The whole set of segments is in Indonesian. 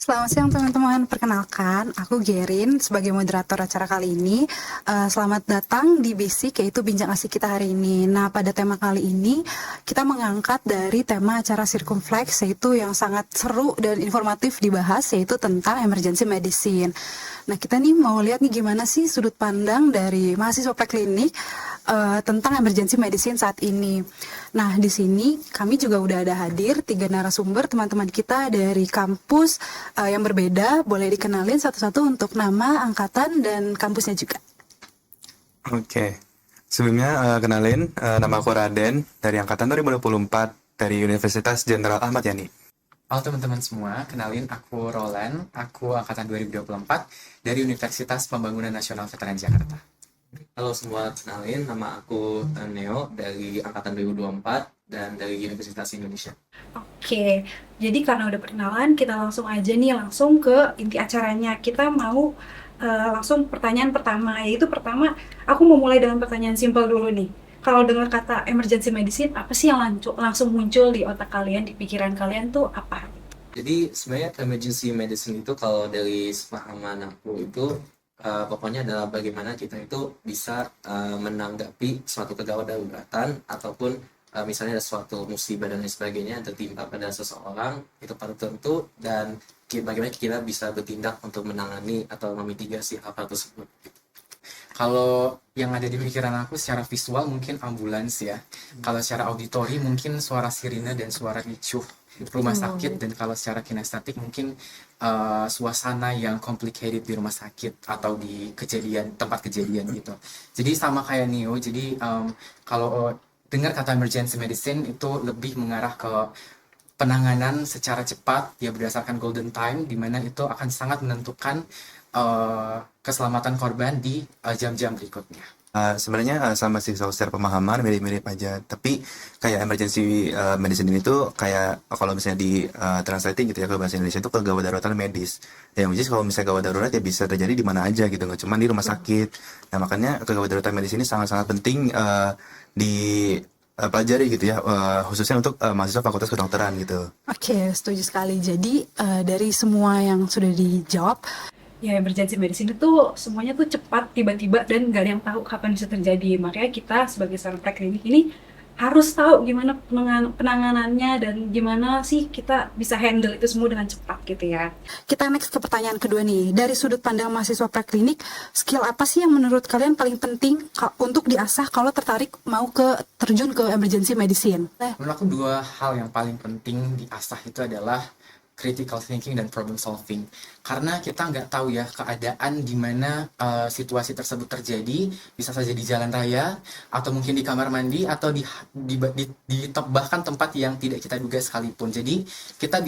Selamat siang teman-teman, perkenalkan aku Gerin sebagai moderator acara kali ini. Selamat datang di Basic, yaitu bincang asik kita hari ini. Nah, pada tema kali ini kita mengangkat dari tema acara Circumflex, yaitu yang sangat seru dan informatif dibahas, yaitu tentang emergency medicine. Nah, kita nih mau lihat nih gimana sih sudut pandang dari mahasiswa preklinik tentang emergency medicine saat ini. Nah, di sini kami juga udah ada hadir 3 narasumber teman-teman kita dari kampus yang berbeda. Boleh dikenalin satu-satu untuk nama, angkatan, dan kampusnya juga. Oke, sebelumnya kenalin, nama aku Raden dari angkatan 2024 dari Universitas Jenderal Ahmad Yani. Halo teman-teman semua, kenalin aku Roland, aku angkatan 2024 dari Universitas Pembangunan Nasional Veteran Jakarta. Halo semua, kenalin nama aku Neo dari angkatan 2024 dan dari Universitas Indonesia. Oke, jadi karena udah perkenalan, kita langsung aja nih langsung ke inti acaranya. Kita mau langsung pertanyaan pertama, yaitu pertama aku mau mulai dengan pertanyaan simpel dulu nih. Kalau dengar kata emergency medicine, apa sih yang langsung muncul di otak kalian, di pikiran kalian tuh apa? Jadi sebenarnya emergency medicine itu kalau dari pemahaman aku itu pokoknya adalah bagaimana kita itu bisa menanggapi suatu kegawat daruratan ataupun misalnya ada suatu musibah dan lain sebagainya yang tertimpa pada seseorang itu pada tertentu, dan bagaimana kita bisa bertindak untuk menangani atau memitigasi hal tersebut. Kalau yang ada di pikiran aku secara visual mungkin ambulans ya. Kalau secara auditori mungkin suara sirine dan suara ricuh rumah sakit, dan kalau secara kinestetik mungkin suasana yang complicated di rumah sakit atau di tempat kejadian gitu. Jadi sama kayak Neo, jadi kalau dengar kata emergency medicine itu lebih mengarah ke penanganan secara cepat ya berdasarkan golden time, di mana itu akan sangat menentukan keselamatan korban di jam-jam berikutnya. Sebenarnya sama sih secara pemahaman mirip-mirip aja, tapi kayak emergency medicine ini tuh kayak kalau misalnya di translating gitu ya ke bahasa Indonesia itu kegawat daruratan medis. Ya, which is kalau misalnya gawat darurat ya bisa terjadi di mana aja gitu, nggak cuma di rumah sakit. Nah, makanya kegawat daruratan medis ini sangat-sangat penting di pelajari gitu ya, khususnya untuk mahasiswa fakultas kedokteran gitu. Oke, setuju sekali. Jadi dari semua yang sudah dijawab, Ya, emergency medicine itu semuanya tuh cepat, tiba-tiba, dan nggak ada yang tahu kapan bisa terjadi. Makanya kita sebagai seorang preklinik ini harus tahu gimana penanganannya dan gimana sih kita bisa handle itu semua dengan cepat gitu ya. kita next ke pertanyaan kedua nih. Dari sudut pandang mahasiswa preklinik, skill apa sih yang menurut kalian paling penting untuk diasah kalau tertarik mau terjun ke emergency medicine? Menurut aku dua hal yang paling penting diasah itu adalah critical thinking dan problem solving. Karena kita nggak tahu ya keadaan di mana situasi tersebut terjadi, bisa saja di jalan raya, atau mungkin di kamar mandi, atau bahkan tempat yang tidak kita duga sekalipun. Jadi kita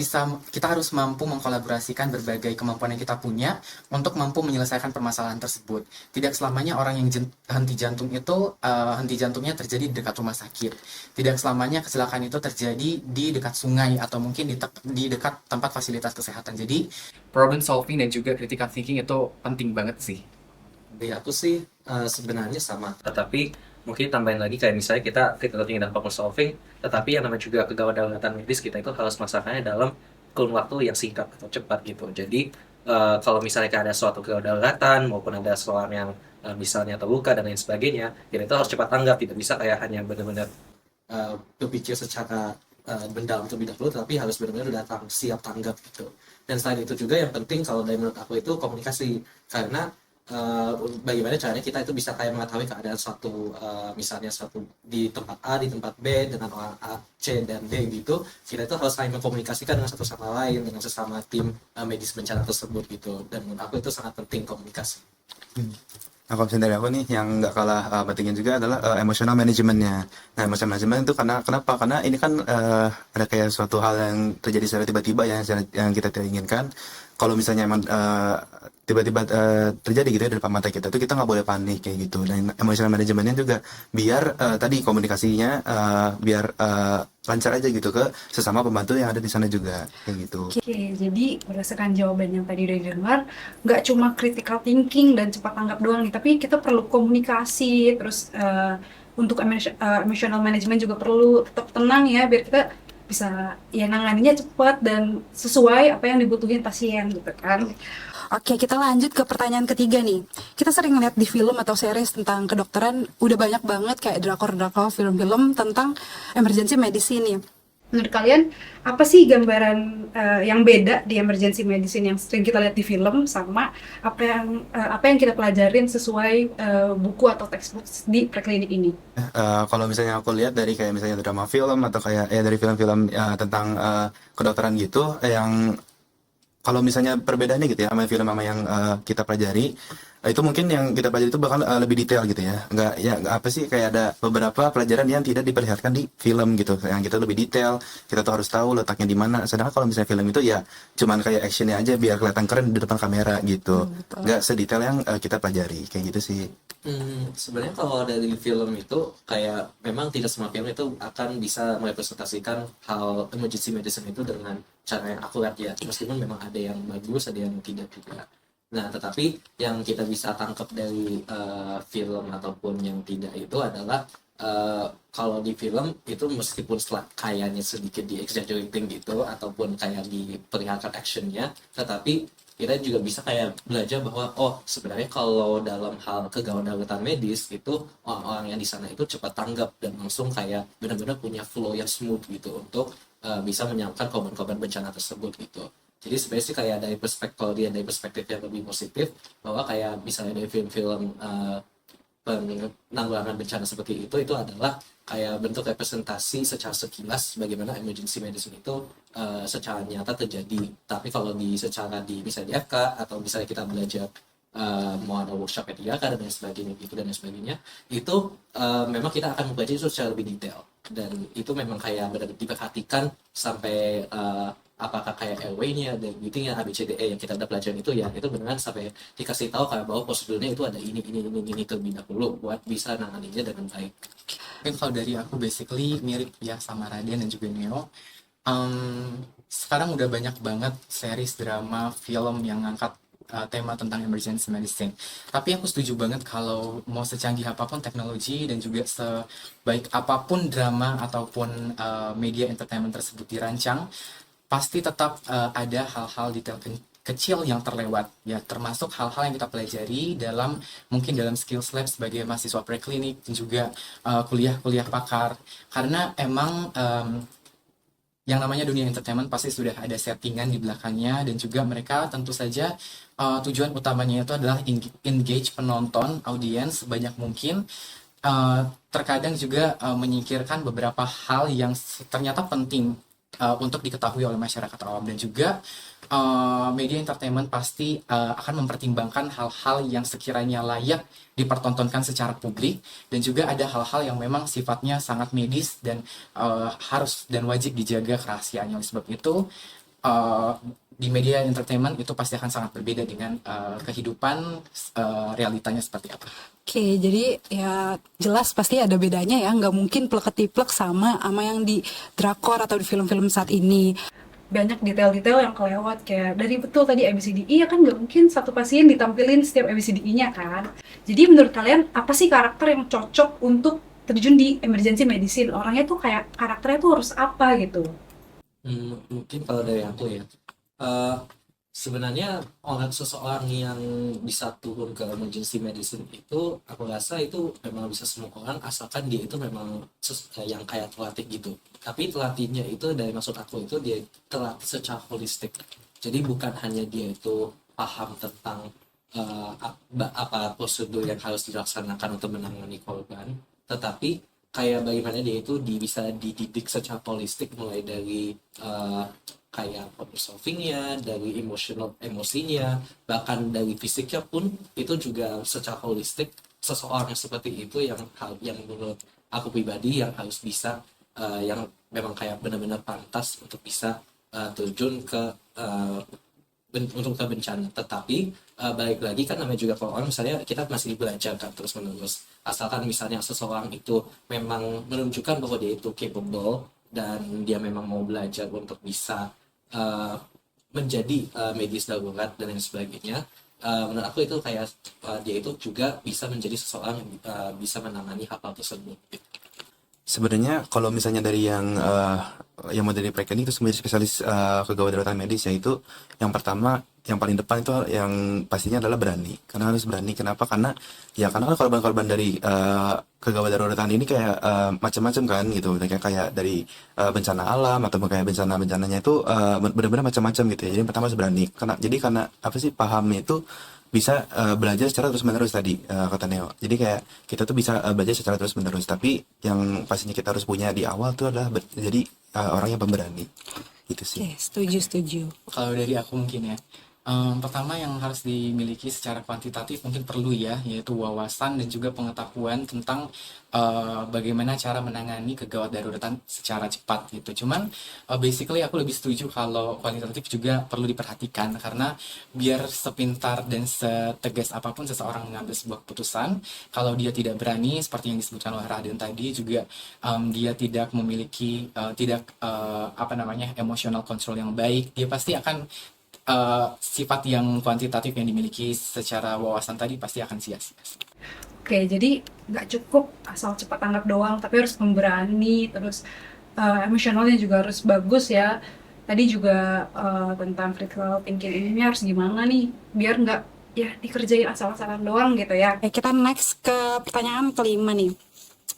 harus mampu mengkolaborasikan berbagai kemampuan yang kita punya untuk mampu menyelesaikan permasalahan tersebut. Tidak selamanya orang yang henti jantungnya terjadi di dekat rumah sakit. Tidak selamanya kecelakaan itu terjadi di dekat sungai atau mungkin di dekat tempat fasilitas kesehatan. Jadi problem solving dan juga critical thinking itu penting banget sih. Dari aku sih sebenarnya sama, tetapi mungkin tambahin lagi kayak misalnya kita critical thinking dan problem solving, tetapi yang namanya juga kegawat daruratan medis kita itu harus melaksanakannya dalam kurun waktu yang singkat atau cepat gitu. Jadi kalau misalnya ada suatu kegawat daruratan maupun ada seorang yang misalnya terluka dan lain sebagainya, kita itu harus cepat tanggap, tidak bisa kayak hanya benar-benar berpikir secara mendalam terlebih dahulu, tapi harus benar-benar datang siap tanggap gitu. Dan selain itu juga yang penting kalau dari menurut aku itu komunikasi, karena bagaimana caranya kita itu bisa kayak mengetahui keadaan suatu misalnya suatu di tempat A, di tempat B dengan orang A, C dan D gitu, kita itu harus saling mengkomunikasikan dengan satu sama lain, dengan sesama tim medis bencana tersebut gitu. Dan menurut aku itu sangat penting komunikasi. Nah, kalau misalnya dari aku nih yang nggak kalah pentingnya juga adalah emotional manajemennya. Nah, emotional management itu kenapa? Karena ini kan ada kayak suatu hal yang terjadi secara tiba-tiba ya, yang kita tidak inginkan. Kalau misalnya emang tiba-tiba terjadi gitu ya di depan mata kita tuh, kita nggak boleh panik kayak gitu. Dan emotional manajemennya juga biar tadi komunikasinya biar lancar aja gitu ke sesama pembantu yang ada di sana juga kayak gitu. Oke, jadi berdasarkan jawaban yang tadi udah didengar, nggak cuma critical thinking dan cepat tanggap doang nih, tapi kita perlu komunikasi, terus untuk emotional management juga perlu tetap tenang ya, biar kita bisa ya nanganinya cepat dan sesuai apa yang dibutuhin pasien gitu kan. Oke, kita lanjut ke pertanyaan ketiga nih. Kita sering lihat di film atau series tentang kedokteran, udah banyak banget kayak drakor-drakor, film-film tentang emergency medicine nih. Menurut kalian apa sih gambaran yang beda di emergency medicine yang sering kita lihat di film sama apa yang kita pelajarin sesuai buku atau textbook di preklinik ini? Kalau misalnya aku lihat dari kayak misalnya drama film atau kayak ya dari film-film tentang kedokteran gitu, yang kalau misalnya perbedaannya gitu ya sama film sama yang kita pelajari, itu mungkin yang kita pelajari itu bakal lebih detail gitu ya. Nggak apa sih, kayak ada beberapa pelajaran yang tidak diperlihatkan di film gitu. Yang kita lebih detail, kita tuh harus tahu letaknya di mana. Sedangkan kalau misalnya film itu ya cuman kayak actionnya aja biar kelihatan keren di depan kamera gitu. Betul. Nggak sedetail yang kita pelajari kayak gitu sih. Sebenarnya kalau dari film itu kayak memang tidak semua film itu akan bisa merepresentasikan hal emergency medicine itu dengan cara yang akurat ya. Meskipun memang ada yang bagus, ada yang tidak juga. Nah, tetapi yang kita bisa tangkap dari film ataupun yang tidak itu adalah kalau di film itu meskipun kayaknya sedikit di exaggerating gitu ataupun kayak diperlihatkan actionnya, tetapi kita juga bisa kayak belajar bahwa oh sebenarnya kalau dalam hal kegawat-dawatan medis itu orang-orang yang di sana itu cepat tanggap dan langsung kayak benar-benar punya flow yang smooth gitu untuk bisa menyelamatkan korban-korban bencana tersebut gitu. Jadi sebenarnya sih kayak dari perspektif yang lebih positif bahwa kayak misalnya dari film-film penanggulangan bencana seperti itu adalah kayak bentuk representasi secara sekilas bagaimana emergency medicine itu secara nyata terjadi. Tapi kalau misalnya di FK atau misalnya kita belajar mau ada workshop P3K dan sebagainya gitu dan sebagainya, itu memang kita akan mempelajari itu secara lebih detail dan itu memang kayak benar-benar diperhatikan sampai apakah kayak airway-nya dan meeting-nya ABCDE yang kita udah pelajarin itu ya itu beneran sampai dikasih tahu kayak bahwa prosedurnya itu ada ini terlebih dahulu buat bisa nanganinya dengan baik. Mungkin kalau dari aku basically mirip ya sama Raden dan juga Neo. Sekarang udah banyak banget series drama film yang ngangkat tema tentang emergency medicine. Tapi aku setuju banget kalau mau secanggih apapun teknologi dan juga sebaik apapun drama ataupun media entertainment tersebut dirancang, pasti tetap ada hal-hal detail kecil yang terlewat ya, termasuk hal-hal yang kita pelajari mungkin dalam skills lab sebagai mahasiswa preklinik dan juga kuliah-kuliah pakar, karena emang yang namanya dunia entertainment pasti sudah ada settingan di belakangnya dan juga mereka tentu saja tujuan utamanya itu adalah engage penonton, audiens sebanyak mungkin. Terkadang juga menyingkirkan beberapa hal yang ternyata penting untuk diketahui oleh masyarakat awam, dan juga media entertainment pasti akan mempertimbangkan hal-hal yang sekiranya layak dipertontonkan secara publik, dan juga ada hal-hal yang memang sifatnya sangat medis dan harus dan wajib dijaga kerahasiaannya. Oleh sebab itu di media entertainment itu pasti akan sangat berbeda dengan kehidupan realitanya seperti apa. Oke, jadi ya jelas pasti ada bedanya ya, nggak mungkin plek-ketiplek sama yang di drakor atau di film-film saat ini. Banyak detail-detail yang kelewat kayak dari betul tadi ABCDE ya kan nggak mungkin satu pasien ditampilin setiap ABCDE-nya kan. Jadi menurut kalian apa sih karakter yang cocok untuk terjun di emergency medicine? Orangnya tuh kayak karakternya tuh harus apa gitu? Mungkin kalau dari aku ya, sebenarnya seseorang yang bisa turun ke emergency medicine itu, aku rasa itu memang bisa semua orang asalkan dia itu memang yang kayak terlatih gitu. Tapi terlatihnya itu dari maksud aku itu dia terlatih secara holistik. Jadi bukan hanya dia itu paham tentang apa prosedur yang harus dilaksanakan untuk menangani korban, tetapi kayak bagaimana dia itu bisa dididik secara holistik mulai dari kayak problem solvingnya, dari emosinya, bahkan dari fisiknya pun itu juga secara holistik. Seseorang yang seperti itu yang menurut aku pribadi yang harus bisa yang memang kayak benar-benar pantas untuk bisa terjun untuk ke bencana. Tetapi balik lagi kan namanya juga kalau orang misalnya kita masih belajar kan terus menerus, asalkan misalnya seseorang itu memang menunjukkan bahwa dia itu capable dan dia memang mau belajar untuk bisa menjadi medis darurat dan lain sebagainya, menurut aku itu kayak dia itu juga bisa menjadi seseorang yang bisa menangani hal-hal tersebut. Sebenarnya kalau misalnya dari yang mau dari preklinik itu menjadi spesialis kegawat darurat medis, yaitu yang pertama yang paling depan itu yang pastinya adalah berani. Karena harus berani. Kenapa? Karena kan korban-korban dari kegawat daruratan ini kayak macam-macam kan gitu. Kayak dari bencana alam atau kayak bencana-bencananya itu benar-benar macam-macam gitu ya. Jadi yang pertama harus berani. Karena apa sih pahamnya itu bisa belajar secara terus-menerus tadi kata Neo. Jadi kayak kita tuh bisa belajar secara terus-menerus. Tapi yang pastinya kita harus punya di awal tuh adalah jadi orang yang pemberani. Itu sih. Oke, setuju. Kalau dari aku mungkin ya, pertama yang harus dimiliki secara kuantitatif mungkin perlu ya, yaitu wawasan dan juga pengetahuan tentang bagaimana cara menangani kegawat daruratan secara cepat gitu. Cuman basically aku lebih setuju kalau kualitatif juga perlu diperhatikan, karena biar sepintar dan setegas apapun seseorang mengambil sebuah keputusan, kalau dia tidak berani seperti yang disebutkan oleh Raden tadi, juga dia tidak memiliki emotional control yang baik, dia pasti akan sifat yang kuantitatif yang dimiliki secara wawasan tadi pasti akan sia-sia. Oke, jadi nggak cukup asal cepat tanggap doang, tapi harus memberani, terus emosionalnya juga harus bagus ya. Tadi juga tentang critical thinking ini harus gimana nih, biar nggak ya dikerjain asal-asalan doang gitu ya. Oke, kita next ke pertanyaan kelima nih.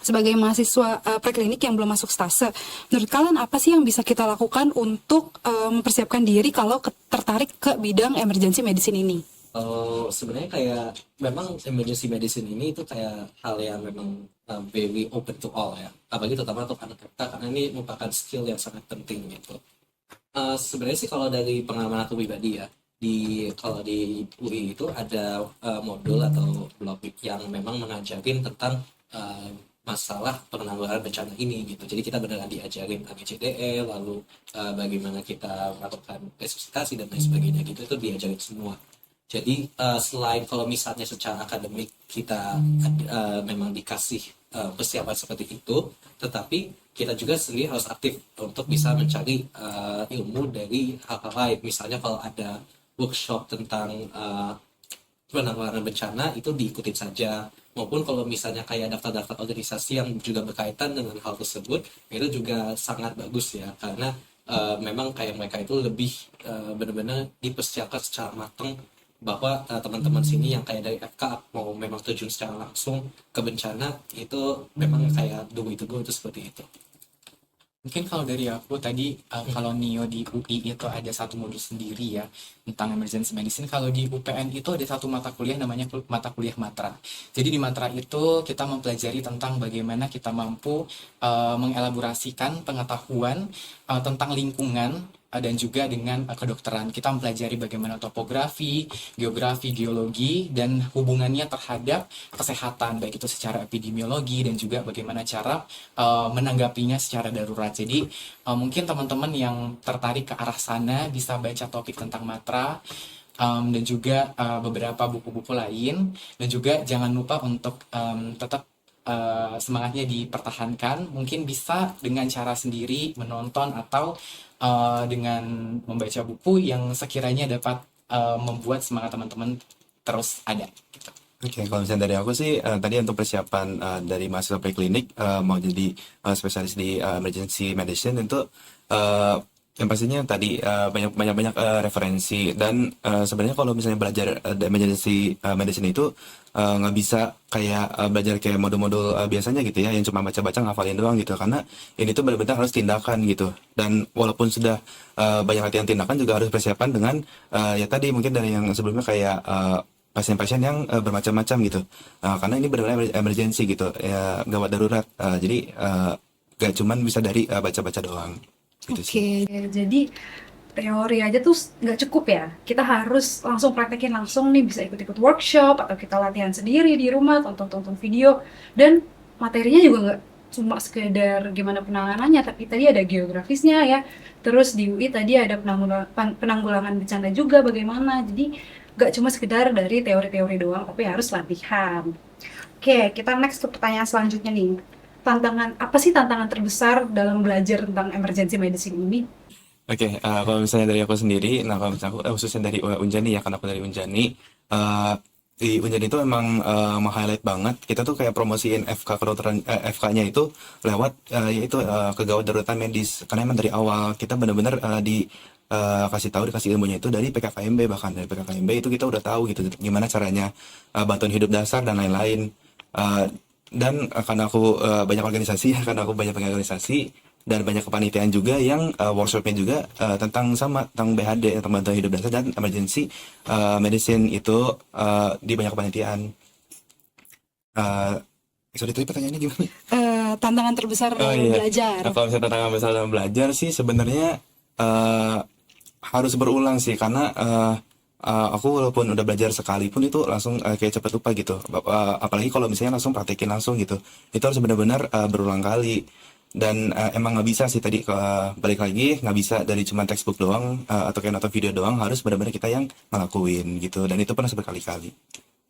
Sebagai mahasiswa preklinik yang belum masuk stase, menurut kalian apa sih yang bisa kita lakukan untuk mempersiapkan diri kalau tertarik ke bidang emergency medicine ini? Sebenarnya kayak memang emergency medicine ini itu kayak hal yang memang very open to all ya, apalagi terutama untuk anak kita, karena ini merupakan skill yang sangat penting gitu. Sebenarnya sih kalau dari pengalaman aku pribadi ya, kalau di UI itu ada modul atau blog yang memang mengajarin tentang masalah penanggulangan bencana ini gitu. Jadi kita beneran diajarin ABCDE, lalu bagaimana kita melakukan resusitasi dan lain sebagainya gitu, itu diajarin semua. Jadi selain kalau misalnya secara akademik kita memang dikasih persiapan seperti itu, tetapi kita juga sendiri harus aktif untuk bisa mencari ilmu dari hal-hal lain. Misalnya kalau ada workshop tentang penanggulangan bencana, itu diikutin saja. Maupun kalau misalnya kayak daftar-daftar organisasi yang juga berkaitan dengan hal tersebut, itu juga sangat bagus ya, karena memang kayak mereka itu lebih benar-benar dipersiapkan secara matang, bahwa teman-teman sini yang kayak dari FK mau memang terjun secara langsung ke bencana, itu memang kayak do it itu seperti itu. Mungkin kalau dari aku tadi, kalau NIO di UI itu ada satu modul sendiri ya tentang emergency medicine. Kalau di UPN itu ada satu mata kuliah namanya mata kuliah Matra. Jadi di Matra itu kita mempelajari tentang bagaimana kita mampu mengelaborasikan pengetahuan tentang lingkungan dan juga dengan kedokteran. Kita mempelajari bagaimana topografi, geografi, geologi, dan hubungannya terhadap kesehatan, baik itu secara epidemiologi dan juga bagaimana cara menanggapinya secara darurat. Jadi mungkin teman-teman yang tertarik ke arah sana bisa baca topik tentang Matra, dan juga beberapa buku-buku lain, dan juga jangan lupa untuk tetap semangatnya dipertahankan. Mungkin bisa dengan cara sendiri menonton atau dengan membaca buku yang sekiranya dapat membuat semangat teman-teman terus ada gitu. Oke, kalau misalnya dari aku sih tadi untuk persiapan dari mahasiswa preklinik mau jadi spesialis di emergency medicine itu yang pastinya tadi banyak referensi, dan sebenarnya kalau misalnya belajar emergency medicine itu nggak bisa kayak belajar kayak modul-modul biasanya gitu ya, yang cuma baca-baca ngafalin doang gitu, karena ini tuh benar-benar harus tindakan gitu. Dan walaupun sudah banyak latihan tindakan, juga harus persiapan dengan ya tadi mungkin dari yang sebelumnya kayak pasien-pasien yang bermacam-macam gitu, karena ini benar-benar emergency gitu ya, gawat darurat. Jadi gak cuman bisa dari baca-baca doang gitu sih. Oke, jadi teori aja tuh nggak cukup ya. Kita harus langsung praktekin langsung nih, bisa ikut-ikut workshop atau kita latihan sendiri di rumah, tonton-tonton video. Dan materinya juga nggak cuma sekedar gimana penanganannya, tapi tadi ada geografisnya ya. Terus di UI tadi ada penanggulangan bencana juga bagaimana. Jadi nggak cuma sekedar dari teori-teori doang, tapi harus latihan. Oke, kita next ke pertanyaan selanjutnya nih. Apa sih tantangan terbesar dalam belajar tentang emergency medicine ini? Oke, kalau misalnya dari aku sendiri, nah kalau misalnya aku khususnya dari Unjani ya, karena aku dari Unjani, di Unjen itu emang meng-highlight banget. Kita tuh kayak promosiin FK kedokteran, FK-nya itu lewat yaitu kegawat daruratan medis. Karena emang dari awal kita benar-benar kasih tahu, dikasih ilmunya itu dari PKKMB, bahkan dari PKKMB itu kita udah tahu gitu gimana caranya bantuan hidup dasar dan lain-lain. Eh, karena aku banyak organisasi ya, karena aku banyak organisasi dan banyak kepanitiaan juga yang workshopnya juga tentang BHD, tentang bantuan hidup dasar dan emergency medicine itu di banyak kepanitiaan. Uh, Sorry, tadi pertanyaannya gimana? Tantangan terbesar Oh dalam iya, belajar. kalau misalnya tantangan besar dalam belajar sih sebenarnya eh, harus berulang sih, karena aku walaupun udah belajar sekali pun itu langsung kayak cepet lupa gitu. Apalagi kalau misalnya langsung praktekin langsung gitu, itu harus benar-benar berulang kali. Dan emang nggak bisa sih tadi balik lagi, nggak bisa dari cuma textbook doang atau kayak nonton video doang, harus benar-benar kita yang ngelakuin gitu. Dan itu pernah berkali-kali.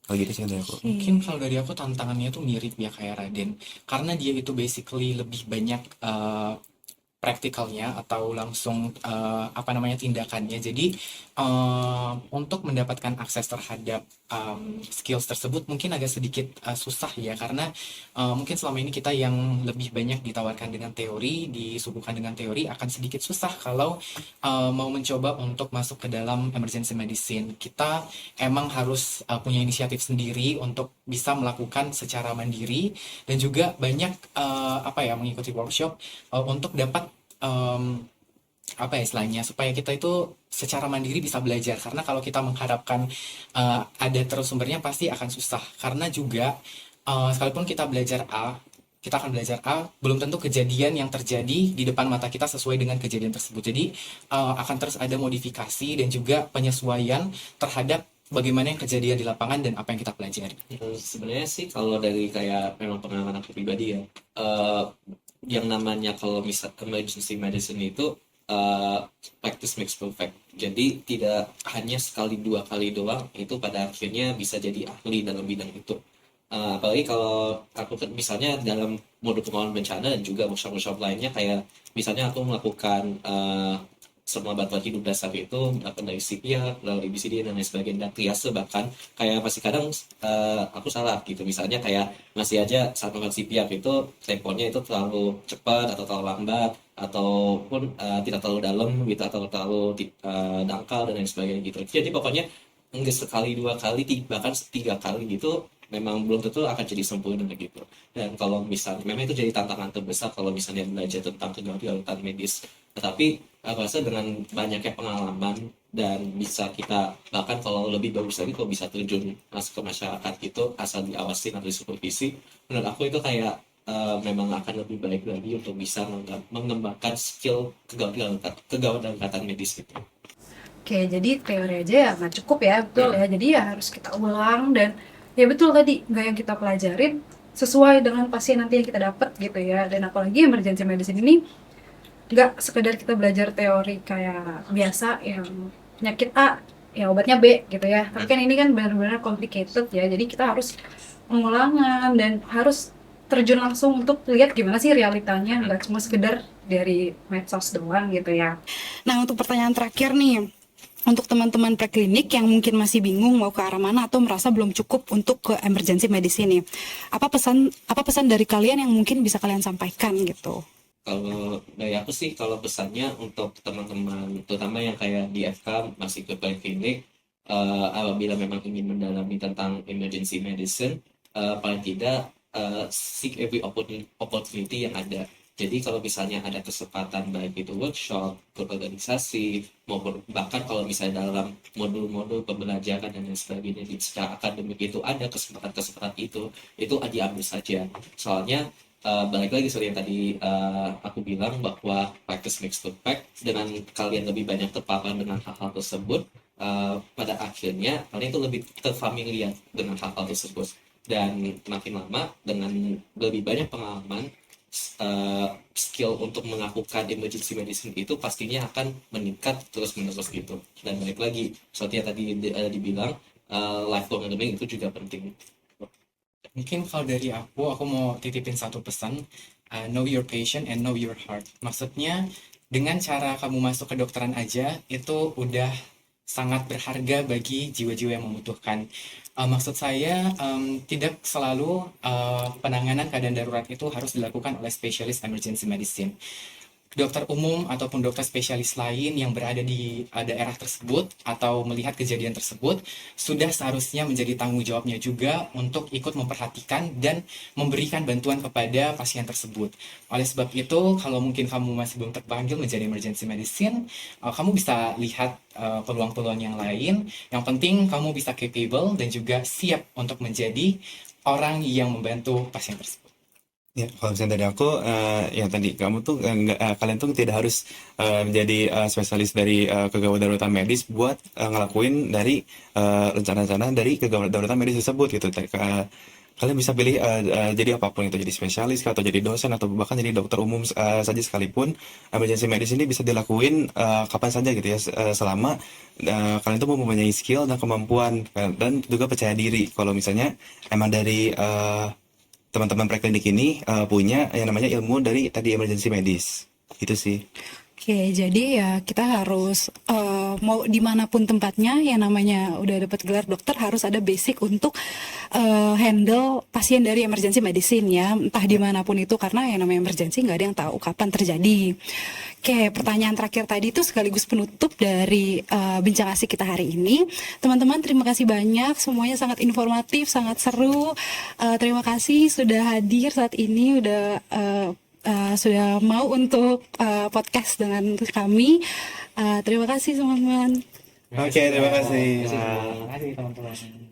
Kalau gitu sih dari aku. Mungkin kalau dari aku tantangannya tuh mirip ya kayak Raden, karena dia itu basically lebih banyak praktikalnya atau langsung apa namanya tindakannya. Jadi untuk mendapatkan akses terhadap skills tersebut mungkin agak sedikit susah ya, karena mungkin selama ini kita yang lebih banyak ditawarkan dengan teori, disuguhkan dengan teori, akan sedikit susah kalau mau mencoba untuk masuk ke dalam emergency medicine. Kita emang harus punya inisiatif sendiri untuk bisa melakukan secara mandiri, dan juga banyak apa ya, mengikuti workshop untuk dapat apa ya istilahnya, supaya kita itu secara mandiri bisa belajar. Karena kalau kita mengharapkan ada terus sumbernya, pasti akan susah. Karena juga sekalipun kita belajar A, kita akan belajar A, belum tentu kejadian yang terjadi di depan mata kita sesuai dengan kejadian tersebut. Jadi akan terus ada modifikasi dan juga penyesuaian terhadap bagaimana yang kejadian di lapangan dan apa yang kita pelajari. Sebenarnya sih kalau dari kayak memang pengalaman aku pribadi ya, eh, yang namanya kalau misal emergency medicine itu practice makes perfect. Jadi tidak hanya sekali dua kali doang itu pada akhirnya bisa jadi ahli dalam bidang itu. Apalagi kalau aku misalnya dalam mode pengelolaan bencana dan juga workshop-workshop lainnya, kayak misalnya aku melakukan semua bantuan hidup dasar itu dari CPR, dari BCD dan lain sebagainya, dan triase bahkan kayak masih kadang aku salah gitu, misalnya kayak masih aja saat melakukan CPR itu temponya itu terlalu cepat atau terlalu lambat ataupun tidak terlalu dalam gitu atau terlalu dangkal dan lain sebagainya gitu. Jadi pokoknya enggak sekali dua kali bahkan tiga kali gitu memang belum tentu akan jadi sempurna gitu. Dan kalau misalnya memang itu jadi tantangan terbesar kalau misalnya belajar tentang kedaruratan medis, tetapi aku rasa dengan banyaknya pengalaman dan bisa kita bahkan kalau lebih bagus lagi kalau bisa terjun masuk ke masyarakat gitu asal diawasin atau disupervisi, menurut aku itu kayak memang akan lebih baik lagi untuk bisa mengembangkan skill kedaruratan medis gitu. Oke, jadi teori aja ya nggak cukup ya, betul ya. Jadi ya harus kita ulang, dan ya betul tadi, nggak yang kita pelajarin sesuai dengan pasien nanti yang kita dapat gitu ya. Dan apalagi emergency medicine ini nggak sekedar kita belajar teori kayak biasa yang penyakit A ya obatnya B gitu ya, tapi kan ini kan benar-benar complicated ya, jadi kita harus pengulangan dan harus terjun langsung untuk lihat gimana sih realitanya, nggak cuma sekedar dari medsos doang gitu ya. Nah, untuk pertanyaan terakhir nih, untuk teman-teman preklinik yang mungkin masih bingung mau ke arah mana atau merasa belum cukup untuk ke emergency medicine nih, apa pesan dari kalian yang mungkin bisa kalian sampaikan gitu? Kalau dari aku sih, kalau pesannya untuk teman-teman terutama yang kayak di FK masih ke klinik, apabila memang ingin mendalami tentang emergency medicine, paling tidak seek every opportunity yang ada. Jadi kalau misalnya ada kesempatan baik itu workshop, berorganisasi, maupun bahkan kalau misalnya dalam modul-modul pembelajaran dan lain sebagainya di secara akademik itu ada kesempatan-kesempatan itu diambil saja. Soalnya balik lagi seperti yang tadi aku bilang bahwa practice makes perfect. Dengan kalian lebih banyak terpapar dengan hal-hal tersebut, pada akhirnya kalian itu lebih terfamiliar dengan hal-hal tersebut, dan makin lama dengan lebih banyak pengalaman, skill untuk melakukan emergency medicine itu pastinya akan meningkat terus-menerus gitu. Dan balik lagi seperti yang tadi dibilang, lifelong learning itu juga penting. Mungkin kalau dari aku mau titipin satu pesan, know your patient and know your heart. Maksudnya dengan cara kamu masuk ke kedokteran aja itu udah sangat berharga bagi jiwa-jiwa yang membutuhkan. Maksud saya, tidak selalu penanganan keadaan darurat itu harus dilakukan oleh spesialis emergency medicine. Dokter umum ataupun dokter spesialis lain yang berada di daerah tersebut atau melihat kejadian tersebut sudah seharusnya menjadi tanggung jawabnya juga untuk ikut memperhatikan dan memberikan bantuan kepada pasien tersebut. Oleh sebab itu, kalau mungkin kamu masih belum terpanggil menjadi emergency medicine, kamu bisa lihat peluang-peluang yang lain. Yang penting kamu bisa capable dan juga siap untuk menjadi orang yang membantu pasien tersebut. Ya, kalau misalnya dari aku, yang tadi kamu tuh kalian tuh tidak harus menjadi spesialis dari kegawat daruratan medis buat ngelakuin dari rencana-rencana dari kegawat daruratan medis tersebut gitu. Kalian bisa pilih jadi apapun itu, jadi spesialis atau jadi dosen atau bahkan jadi dokter umum saja sekalipun. Emergency medicine ini bisa dilakuin kapan saja gitu ya, selama kalian tuh mempunyai skill dan kemampuan dan juga percaya diri. Kalau misalnya emang dari teman-teman preklinik ini punya yang namanya ilmu dari tadi emergency medis. Itu sih. Oke, jadi ya kita harus mau dimanapun tempatnya, yang namanya udah dapat gelar dokter harus ada basic untuk handle pasien dari emergency medicine ya, entah dimanapun itu, karena yang namanya emergency nggak ada yang tahu kapan terjadi. Oke, pertanyaan terakhir tadi itu sekaligus penutup dari bincang asik kita hari ini. Teman-teman, terima kasih banyak, semuanya sangat informatif, sangat seru. Terima kasih sudah hadir saat ini, sudah mau untuk podcast dengan kami. Terima kasih teman-teman. Oke, terima kasih. Terima kasih teman-teman.